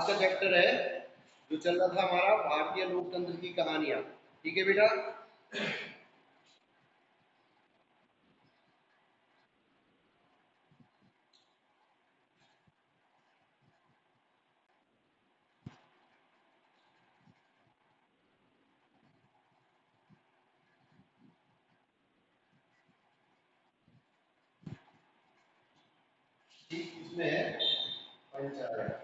आज का चैप्टर है जो चल रहा था हमारा भारतीय लोकतंत्र की कहानियां। ठीक है बेटा। ठीक इसमें है पंचायत।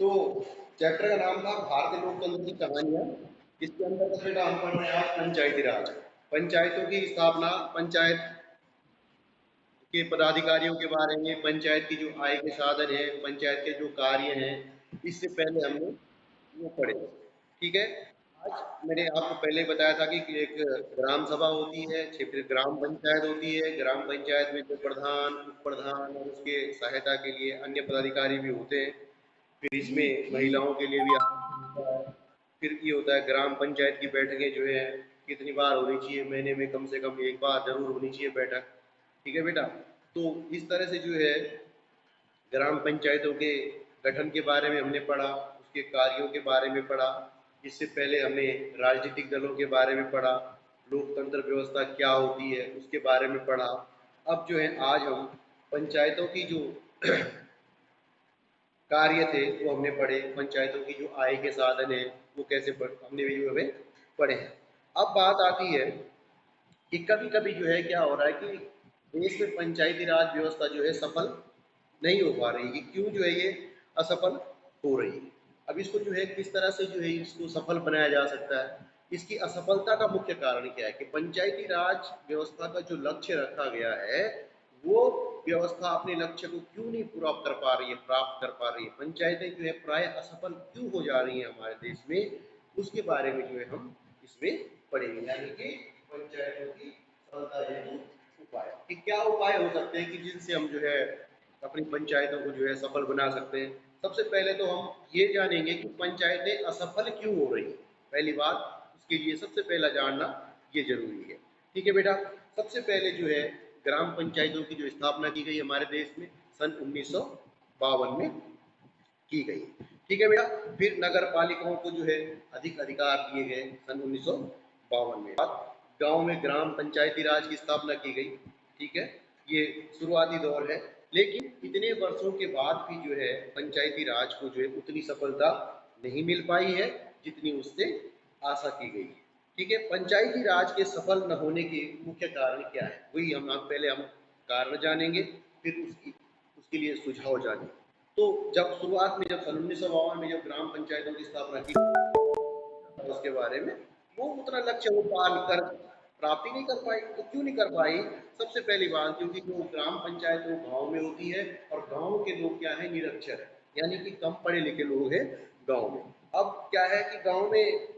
तो चैप्टर का नाम था भारतीय लोकतंत्र की कहानियां। इसके अंतर्गत बेटा हम पढ़ रहे हैं आज पंचायती राज। पंचायतों की स्थापना, पंचायत के पदाधिकारियों के बारे में, पंचायत की जो आय के साधन है, पंचायत के जो कार्य हैं, इससे पहले हमने वो पढ़े। ठीक है। आज मैंने आपको पहले ही बताया था कि एक ग्राम सभा होती है, फिर ग्राम पंचायत होती है। ग्राम पंचायत में जो प्रधान, उप प्रधान और उसके सहायता के लिए अन्य पदाधिकारी भी होते हैं। फिर इसमें महिलाओं के लिए भी आरक्षण होता है। फिर ये होता है ग्राम पंचायत की बैठकें जो है कितनी बार होनी चाहिए, महीने में कम से कम एक बार जरूर होनी चाहिए बैठक। ठीक है बेटा। तो इस तरह से जो है ग्राम पंचायतों के गठन के बारे में हमने पढ़ा, उसके कार्यों के बारे में पढ़ा। इससे पहले हमने राजनीतिक दलों के बारे में पढ़ा, लोकतंत्र व्यवस्था क्या होती है उसके बारे में पढ़ा। अब जो है आज हम पंचायतों की जो कार्य थे वो हमने पढ़े, पंचायतों की जो आय के साधन है वो कैसे हमने भी जो हमें पढ़े हैं। अब बात आती है कि कभी कभी जो है क्या हो रहा है कि देश में पंचायती राज व्यवस्था जो है सफल नहीं हो पा रही है। क्यों जो है ये असफल हो रही है? अब इसको जो है किस तरह से जो है इसको सफल बनाया जा सकता है? इसकी असफलता का मुख्य कारण क्या है कि पंचायती राज व्यवस्था का जो लक्ष्य रखा गया है वो व्यवस्था अपने लक्ष्य को क्यों नहीं पूरा कर पा रही है, प्राप्त कर पा रही है? पंचायतें जो है प्राय असफल क्यों हो जा रही हैं हमारे देश में, उसके बारे में जो है हम इसमें पढ़ेंगे। यानी कि पंचायतों की सफलता हेतु उपाय कि क्या उपाय हो सकते हैं कि जिनसे हम जो है अपनी पंचायतों को जो है सफल बना सकते हैं। सबसे पहले तो हम ये जानेंगे कि पंचायतें असफल क्यों हो रही हैं। पहली बात, उसके लिए सबसे पहला जानना ये जरूरी है। ठीक है बेटा। सबसे पहले जो है ग्राम पंचायतों की जो स्थापना की गई हमारे देश में सन 1952 में की गई। ठीक है बेटा। फिर नगर पालिकाओं को जो है अधिक अधिकार दिए गए सन 1952 में। गांव में ग्राम पंचायती राज की स्थापना की गई। ठीक है। ये शुरुआती दौर है, लेकिन इतने वर्षों के बाद भी जो है पंचायती राज को जो है उतनी सफलता नहीं मिल पाई है जितनी उससे आशा की गई है। ठीक है। पंचायती राज के सफल न होने के मुख्य कारण क्या है, वही हम पहले हम कारण जानेंगे, फिर उसके लिए सुझाव जानेंगे। तो जब शुरुआत में, जब सन 1952 में जब ग्राम पंचायतों की स्थापना की उसके बारे में, वो उतना लक्ष्य वो पाल कर प्राप्ति नहीं कर पाई। तो क्यों नहीं कर पाई? सबसे पहली बात, क्योंकि जो ग्राम पंचायत वो गांव में होती है और गांव के लोग क्या है, निरक्षर है, यानी कि कम पढ़े लिखे लोग हैं गांव में। अब क्या है कि गांव में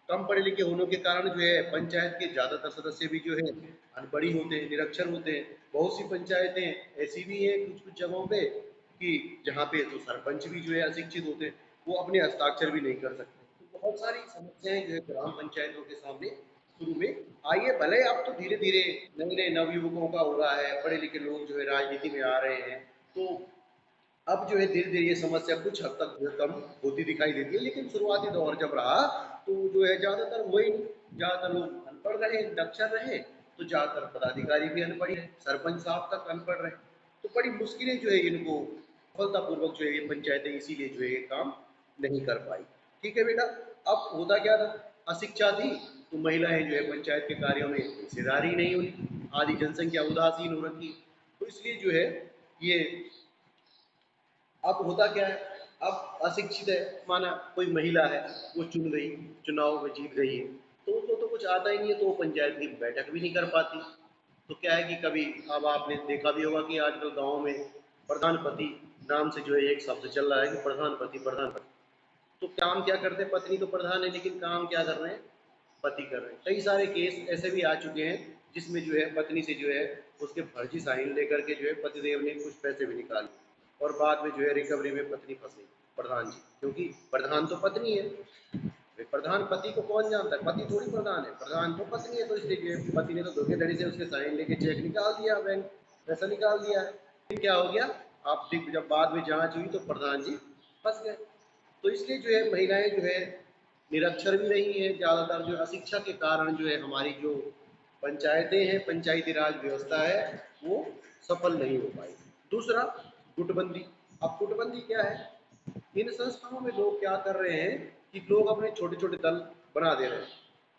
कम पढ़े लिखे होने के कारण जो है पंचायत के ज्यादातर सदस्य भी जो है अनपढ़ ही होते हैं, निरक्षर होते हैं। बहुत सी पंचायतें ऐसी भी हैं कुछ कुछ जगहों पे कि जहाँ पे तो सरपंच भी जो है अशिक्षित होते हैं, वो अपने हस्ताक्षर भी नहीं कर सकते। तो बहुत सारी समस्याएं जो है ग्राम पंचायतों के सामने शुरू में आई है। भले अब तो धीरे धीरे नए नए नवयुवकों का हो रहा है, पढ़े लिखे लोग जो है राजनीति में आ रहे हैं, तो अब जो है धीरे धीरे ये समस्या कुछ हद तक जो है कम होती दिखाई देती है। लेकिन शुरुआती दौर जब रहा तो जो है ज्यादातर वही, ज्यादातर लोग अनपढ़ रहे, निरक्षर रहे, तो ज्यादातर पदाधिकारी भी अनपढ़ रहे, सरपंच साहब तक अनपढ़ रहे। तो बड़ी मुश्किलें जो है इनको सफलतापूर्वक जो है ये पंचायतें इसीलिए जो है ये काम नहीं कर पाई। ठीक है बेटा। अब होता क्या था, अशिक्षा थी तो महिलाएं जो है पंचायत के कार्यों में हिस्सेदारी नहीं हुई, आधी जनसंख्या उदासीन हो रखी। तो इसलिए जो है ये, अब होता क्या है, अब अशिक्षित है, माना कोई महिला है, वो चुन गई, चुनाव में जीत गई है, तो उसको तो कुछ आता ही नहीं है, तो वो पंचायत की बैठक भी नहीं कर पाती। तो क्या है कि कभी, अब आपने देखा भी होगा कि आजकल गाँव में प्रधानपति नाम से जो है एक शब्द चल रहा है कि प्रधानपति प्रधानपति। तो काम क्या करते हैं, पत्नी तो प्रधान है लेकिन काम क्या कर रहे हैं, पति कर रहे हैं। कई सारे केस ऐसे भी आ चुके हैं जिसमें जो है पत्नी से जो है उसके फर्जी साइन लेकर के जो है पतिदेव ने कुछ पैसे भी निकाले और बाद में जो है रिकवरी में पत्नी फंसी, प्रधान जी, क्योंकि प्रधान तो पत्नी है। भाई प्रधान पति को कौन जानता है, पति थोड़ी प्रधान है, प्रधान तो पत्नी है। तो इसलिए जो है पति ने तो धोखेधड़ी से उसके साइन लेके चेक निकाल दिया, बैंक पैसा निकाल दिया है। फिर क्या हो गया, आप जब बाद में जांच हुई तो प्रधान जी फंस गए। तो इसलिए जो है महिलाएं जो है निरक्षर भी रही हैं, ज़्यादातर जो अशिक्षा के कारण जो है हमारी जो पंचायतें हैं, पंचायती राज व्यवस्था है, वो सफल नहीं हो पाई। दूसरा, गुटबंदी। अब गुटबंदी क्या है, इन संस्थाओं में लोग क्या कर रहे हैं कि लोग अपने छोटे छोटे दल बना दे रहे हैं।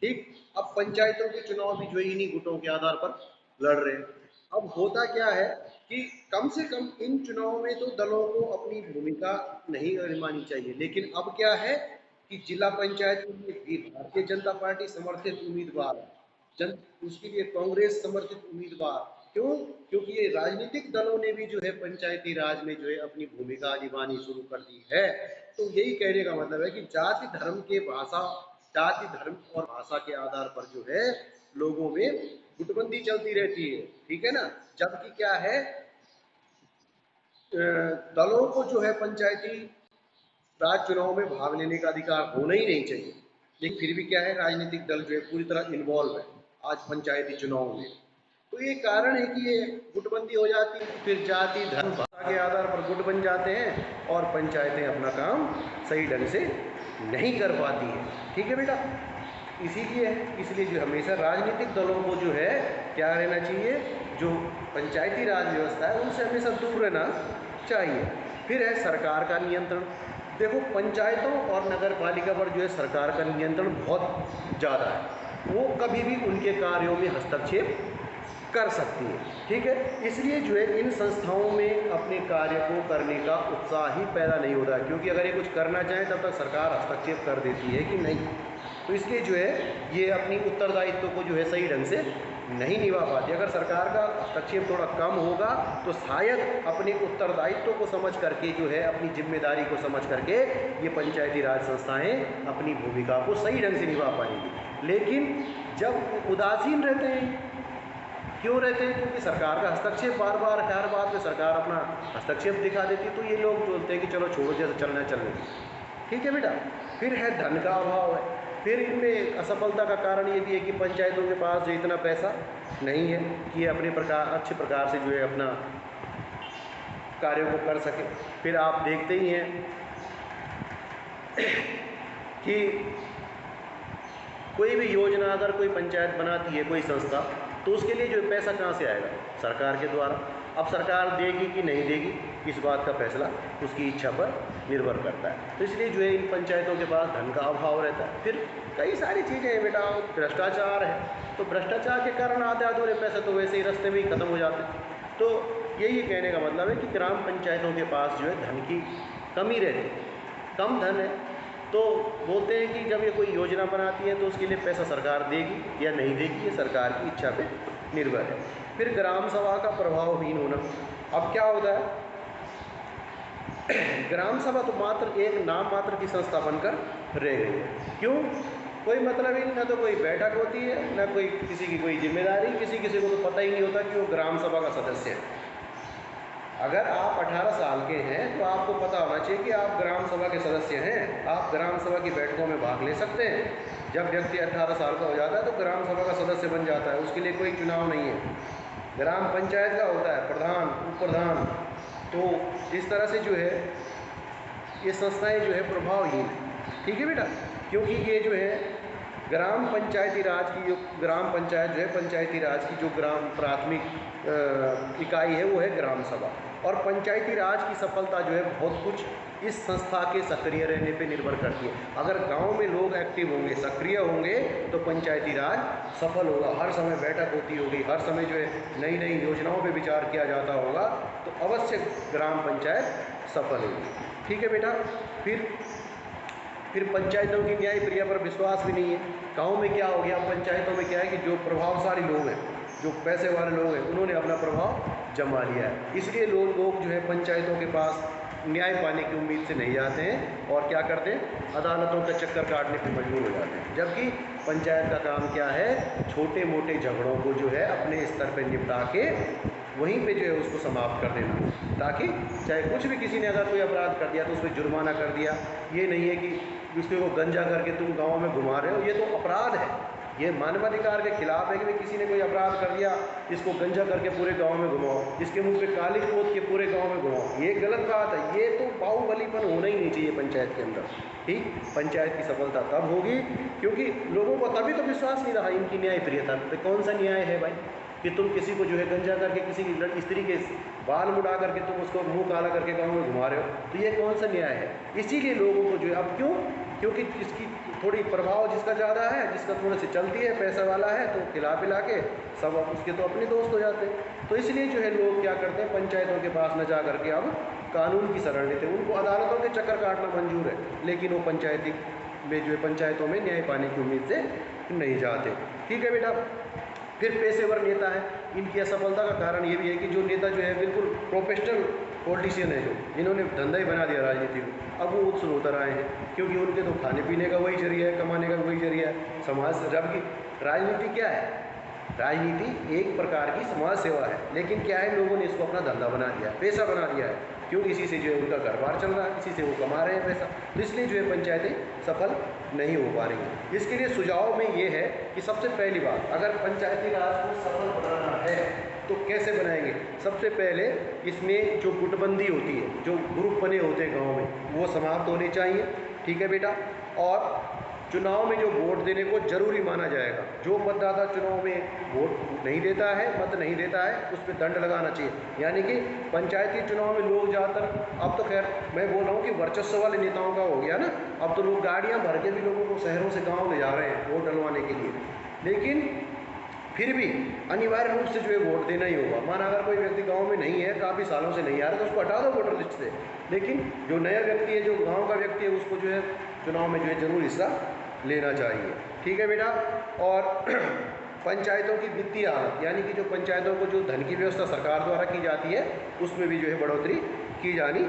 ठीक, अब पंचायतों के चुनाव भी जो है इन्हीं गुटों के आधार पर लड़ रहे हैं। अब होता क्या है कि कम से कम इन चुनाव में तो दलों को अपनी भूमिका नहीं निभानी चाहिए, लेकिन अब क्या है कि जिला पंचायत में भी भारतीय जनता पार्टी समर्थित उम्मीदवार, जन उसके लिए कांग्रेस समर्थित उम्मीदवार, क्यों, क्योंकि ये राजनीतिक दलों ने भी जो है पंचायती राज में जो है अपनी भूमिका निभानी शुरू कर दी है। तो यही कहने का मतलब है कि जाति धर्म के भाषा, जाति धर्म और भाषा के आधार पर जो है लोगों में गुटबंदी चलती रहती है, ठीक है ना। जबकि क्या है, दलों को जो है पंचायती राज चुनाव में भाग लेने का अधिकार होना ही नहीं चाहिए, लेकिन फिर भी क्या है, राजनीतिक दल जो है पूरी तरह इन्वॉल्व है आज पंचायती चुनाव में। तो ये कारण है कि ये गुटबंदी हो जाती है, फिर जाति धर्म भाषा के आधार पर गुट बन जाते हैं और पंचायतें अपना काम सही ढंग से नहीं कर पाती है। ठीक है बेटा, इसीलिए इसलिए जो हमेशा राजनीतिक दलों को जो है क्या रहना चाहिए, जो पंचायती राज व्यवस्था है उनसे हमेशा दूर रहना चाहिए। फिर है सरकार का नियंत्रण। देखो, पंचायतों और नगर पालिका पर जो है सरकार का नियंत्रण बहुत ज़्यादा है, वो कभी भी उनके कार्यों में हस्तक्षेप कर सकती है। ठीक है, इसलिए जो है इन संस्थाओं में अपने कार्य को करने का उत्साह ही पैदा नहीं होता है, क्योंकि अगर ये कुछ करना चाहे तब तक सरकार हस्तक्षेप कर देती है कि नहीं। तो इसलिए जो है ये अपनी उत्तरदायित्व को जो है सही ढंग से नहीं निभा पाती। अगर सरकार का हस्तक्षेप थोड़ा कम होगा तो शायद अपने उत्तरदायित्व को समझ करके जो है अपनी जिम्मेदारी को समझ करके ये पंचायती राज संस्थाएं अपनी भूमिका को सही ढंग से निभा पाएंगी। लेकिन जब उदासीन रहते हैं, क्यों रहते हैं, क्योंकि सरकार का हस्तक्षेप बार बार हर बात में सरकार अपना हस्तक्षेप दिखा देती है, तो ये लोग बोलते हैं कि चलो छोड़ो, जैसे चलना चलने। ठीक है बेटा, फिर है धन का अभाव है। फिर इनमें असफलता का कारण ये भी है कि पंचायतों के पास जो इतना पैसा नहीं है कि अपने प्रकार अच्छे प्रकार से जो है अपना कार्यों को कर सके। फिर आप देखते ही हैं कि कोई भी योजना अगर कोई पंचायत बनाती है, कोई संस्था, तो उसके लिए जो पैसा कहाँ से आएगा, सरकार के द्वारा। अब सरकार देगी कि नहीं देगी, इस बात का फैसला उसकी इच्छा पर निर्भर करता है। तो इसलिए जो है इन पंचायतों के पास धन का अभाव रहता है। फिर कई सारी चीज़ें हैं बेटा, भ्रष्टाचार है, तो भ्रष्टाचार के कारण आधे अधूरे पैसे तो वैसे ही रास्ते में ही खत्म हो जाते हैं। तो यही कहने का मतलब है कि ग्राम पंचायतों के पास जो है धन की कमी रहती है, कम धन है। तो बोलते हैं कि जब ये कोई योजना बनाती है तो उसके लिए पैसा सरकार देगी या नहीं देगी, ये सरकार की इच्छा पे निर्भर है। फिर ग्राम सभा का प्रभावहीन होना। अब क्या होता है, ग्राम सभा तो मात्र एक नाम मात्र की संस्था बनकर रह गई है। क्यों, कोई मतलब ही नहीं, ना तो कोई बैठक होती है, ना कोई किसी की कोई जिम्मेदारी, किसी को तो पता ही नहीं होता कि वो ग्राम सभा का सदस्य है। अगर आप 18 साल के हैं तो आपको पता होना चाहिए कि आप ग्राम सभा के सदस्य हैं, आप ग्राम सभा की बैठकों में भाग ले सकते हैं। जब व्यक्ति 18 साल का हो जाता है तो ग्राम सभा का सदस्य बन जाता है, उसके लिए कोई चुनाव नहीं है। ग्राम पंचायत का होता है प्रधान, उप प्रधान। तो इस तरह से जो है ये संस्थाएं जो है प्रभावहीन है। ठीक है बेटा, क्योंकि ये जो है ग्राम पंचायती राज की, जो ग्राम पंचायत जो है पंचायती राज की जो ग्राम प्राथमिक इकाई है वो है ग्राम सभा। और पंचायती राज की सफलता जो है बहुत कुछ इस संस्था के सक्रिय रहने पे निर्भर करती है। अगर गांव में लोग एक्टिव होंगे, सक्रिय होंगे, तो पंचायती राज सफल होगा। हर समय बैठक होती होगी, हर समय जो है नई नई योजनाओं पे विचार किया जाता होगा, तो अवश्य ग्राम पंचायत सफल होगी। ठीक है बेटा, फिर पंचायतों की न्याय क्रिया पर विश्वास भी नहीं है। गाँव में क्या हो गया, पंचायतों में क्या है कि जो प्रभावशाली लोग हैं जो पैसे वाले लोग हैं उन्होंने अपना प्रभाव जमा लिया है। इसलिए लोग जो है पंचायतों के पास न्याय पाने की उम्मीद से नहीं जाते हैं और क्या करते हैं, अदालतों का चक्कर काटने पर मजबूर हो जाते हैं। जबकि पंचायत का काम क्या है, छोटे मोटे झगड़ों को जो है अपने स्तर पर निपटा के वहीं पे जो है उसको समाप्त कर देना, ताकि चाहे कुछ भी किसी ने अगर कोई अपराध कर दिया तो उस पर जुर्माना कर दिया। ये नहीं है कि उसको गंजा करके तुम गांव में घुमा रहे हो, ये तो अपराध है, ये मानवाधिकार के खिलाफ है कि भाई किसी ने कोई अपराध कर दिया, इसको गंजा करके पूरे गांव में घुमाओ, इसके मुंह पे काली पोत के पूरे गांव में घुमाओ, ये गलत बात है। ये तो बाहुबलीपन होना ही नहीं चाहिए पंचायत के अंदर। ठीक, पंचायत की सफलता तब होगी क्योंकि लोगों को तभी तो विश्वास नहीं रहा इनकी न्यायप्रियता। तो कौन सा न्याय है भाई कि तुम किसी को जो है गंजा करके किसी की स्त्री के बाल मुड़ा करके तुम उसको मुंह काला करके गाँव में घुमा रहे हो, तो ये कौन सा न्याय है। इसीलिए लोगों को जो है, अब क्यों, क्योंकि इसकी थोड़ी प्रभाव जिसका ज़्यादा है, जिसका थोड़े से चलती है, पैसा वाला है, तो खिला पिला के सब उसके तो अपने दोस्त हो जाते हैं। तो इसलिए जो है लोग क्या करते हैं, पंचायतों के पास न जा करके अब कानून की शरण लेते हैं। उनको अदालतों के चक्कर काटना मंजूर है, लेकिन वो पंचायती में जो है पंचायतों में न्याय पाने की उम्मीद से नहीं जाते। ठीक है बेटा। फिर पेशेवर नेता है, इनकी असफलता का कारण ये भी है कि जो नेता जो है बिल्कुल प्रोफेशनल पॉलिटिशियन है, जो जिन्होंने धंधा ही बना दिया राजनीति को, अब वो उत्सुक होकर आए हैं क्योंकि उनके तो खाने पीने का वही जरिया है, कमाने का वही जरिया है समाज से। जबकि राजनीति क्या है, राजनीति एक प्रकार की समाज सेवा है, लेकिन क्या है, लोगों ने इसको अपना धंधा बना दिया, पैसा बना दिया है। क्यों, इसी से जो है उनका घर बार चल रहा है, इसी से वो कमा रहे हैं पैसा। तो इसलिए जो है पंचायतें सफल नहीं हो पा रही। इसके लिए सुझाव में ये है कि सबसे पहली बात, अगर पंचायती राज को सफल बनाना है तो कैसे बनाएंगे। सबसे पहले इसमें जो गुटबंदी होती है, जो ग्रुप बने होते हैं गाँव में, वो समाप्त होने चाहिए। ठीक है बेटा। और चुनाव में जो वोट देने को जरूरी माना जाएगा, जो मतदाता चुनाव में वोट नहीं देता है, मत नहीं देता है, उस पर दंड लगाना चाहिए। यानी कि पंचायती चुनाव में लोग ज़्यादातर, अब तो खैर मैं बोल रहा हूँ कि वर्चस्व वाले नेताओं का हो गया ना, अब तो लोग गाड़ियाँ भर के भी लोगों को शहरों से गाँव ले जा रहे हैं वोट डलवाने के लिए। लेकिन फिर भी अनिवार्य रूप से जो है वोट देना ही होगा। माना अगर कोई व्यक्ति गांव में नहीं है, काफ़ी सालों से नहीं आ रहा, तो उसको हटा दो वोटर लिस्ट से। लेकिन जो नया व्यक्ति है, जो गांव का व्यक्ति है, उसको जो है चुनाव में जो है जरूर हिस्सा लेना चाहिए। ठीक है बेटा। और पंचायतों की वित्तीय हालत, यानी कि जो पंचायतों को जो धन की व्यवस्था सरकार द्वारा की जाती है, उसमें भी जो है बढ़ोतरी की जानी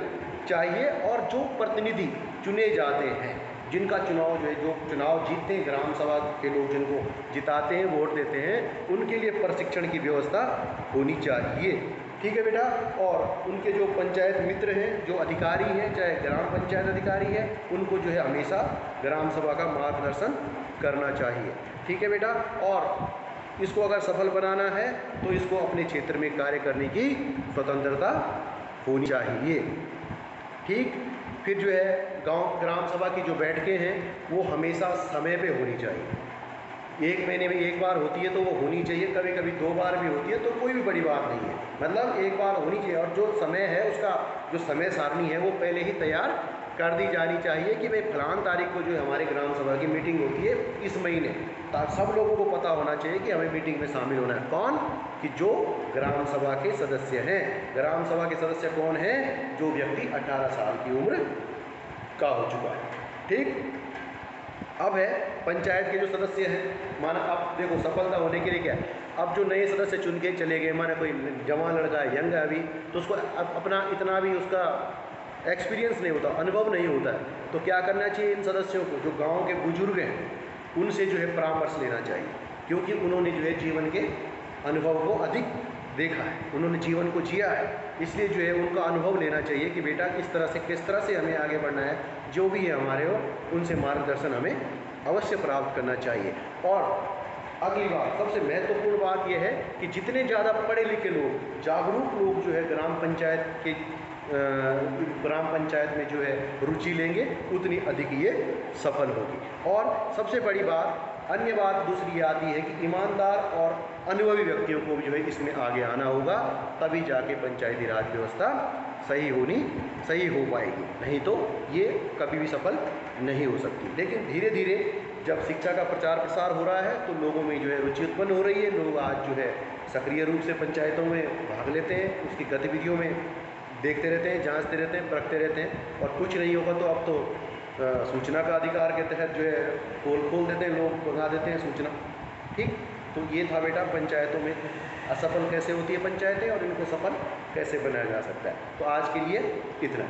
चाहिए। और जो प्रतिनिधि चुने जाते हैं, जिनका चुनाव जो है, जो चुनाव जीतते हैं, ग्राम सभा के लोग जिनको जिताते हैं, वोट देते हैं, उनके लिए प्रशिक्षण की व्यवस्था होनी चाहिए। ठीक है बेटा। और उनके जो पंचायत मित्र हैं, जो अधिकारी हैं, चाहे ग्राम पंचायत अधिकारी है, उनको जो है हमेशा ग्राम सभा का मार्गदर्शन करना चाहिए। ठीक है बेटा। और इसको अगर सफल बनाना है तो इसको अपने क्षेत्र में कार्य करने की स्वतंत्रता होनी चाहिए। ठीक। फिर जो है ग्राम सभा की जो बैठकें हैं वो हमेशा समय पे होनी चाहिए। 1 महीने में 1 बार होती है तो वो होनी चाहिए, कभी कभी 2 बार भी होती है तो कोई भी बड़ी बात नहीं है, मतलब 1 बार होनी चाहिए। और जो समय है, उसका जो समय सारणी है वो पहले ही तैयार कर दी जानी चाहिए कि भाई फलान तारीख को जो है हमारी ग्राम सभा की मीटिंग होती है इस महीने। सब लोगों को पता होना चाहिए कि हमें मीटिंग में शामिल होना है। कौन, कि जो ग्राम सभा के सदस्य हैं। ग्राम सभा के सदस्य कौन हैं, जो व्यक्ति 18 साल की उम्र का हो चुका है। ठीक। अब है पंचायत के जो सदस्य हैं, माना अब देखो सफलता होने के लिए क्या है, अब जो नए सदस्य चुन के चले गए, माना कोई जवान लड़का है, यंग है अभी, तो उसको अपना इतना भी उसका एक्सपीरियंस नहीं होता, अनुभव नहीं होता है, तो क्या करना चाहिए, इन सदस्यों को, जो गांव के बुजुर्ग हैं, उनसे जो है परामर्श लेना चाहिए, क्योंकि उन्होंने जो है जीवन के अनुभव को अधिक देखा है, उन्होंने जीवन को जिया है, इसलिए जो है उनका अनुभव लेना चाहिए कि बेटा किस तरह से हमें आगे बढ़ना है। जो भी है हमारे हो, उनसे मार्गदर्शन हमें अवश्य प्राप्त करना चाहिए। और अगली बात, सबसे महत्वपूर्ण बात यह है कि जितने ज़्यादा पढ़े लिखे लोग, जागरूक लोग जो है ग्राम पंचायत में जो है रुचि लेंगे, उतनी अधिक ये सफल होगी। और सबसे बड़ी बात, अन्य बात दूसरी ये आती है कि ईमानदार और अनुभवी व्यक्तियों को भी जो है इसमें आगे आना होगा, तभी जाके पंचायती राज व्यवस्था सही हो पाएगी, नहीं तो ये कभी भी सफल नहीं हो सकती। लेकिन धीरे धीरे जब शिक्षा का प्रचार प्रसार हो रहा है तो लोगों में जो है रुचि उत्पन्न हो रही है, लोग आज जो है सक्रिय रूप से पंचायतों में भाग लेते हैं, उसकी गतिविधियों में देखते रहते हैं, जांचते रहते हैं, परखते रहते हैं। और कुछ नहीं होगा तो अब तो सूचना का अधिकार के तहत जो है पोल खोल देते हैं, लोग भगा देते हैं सूचना। ठीक। तो ये था बेटा पंचायतों में असफल कैसे होती है पंचायतें और इनको सफल कैसे बनाया जा सकता है। तो आज के लिए इतना।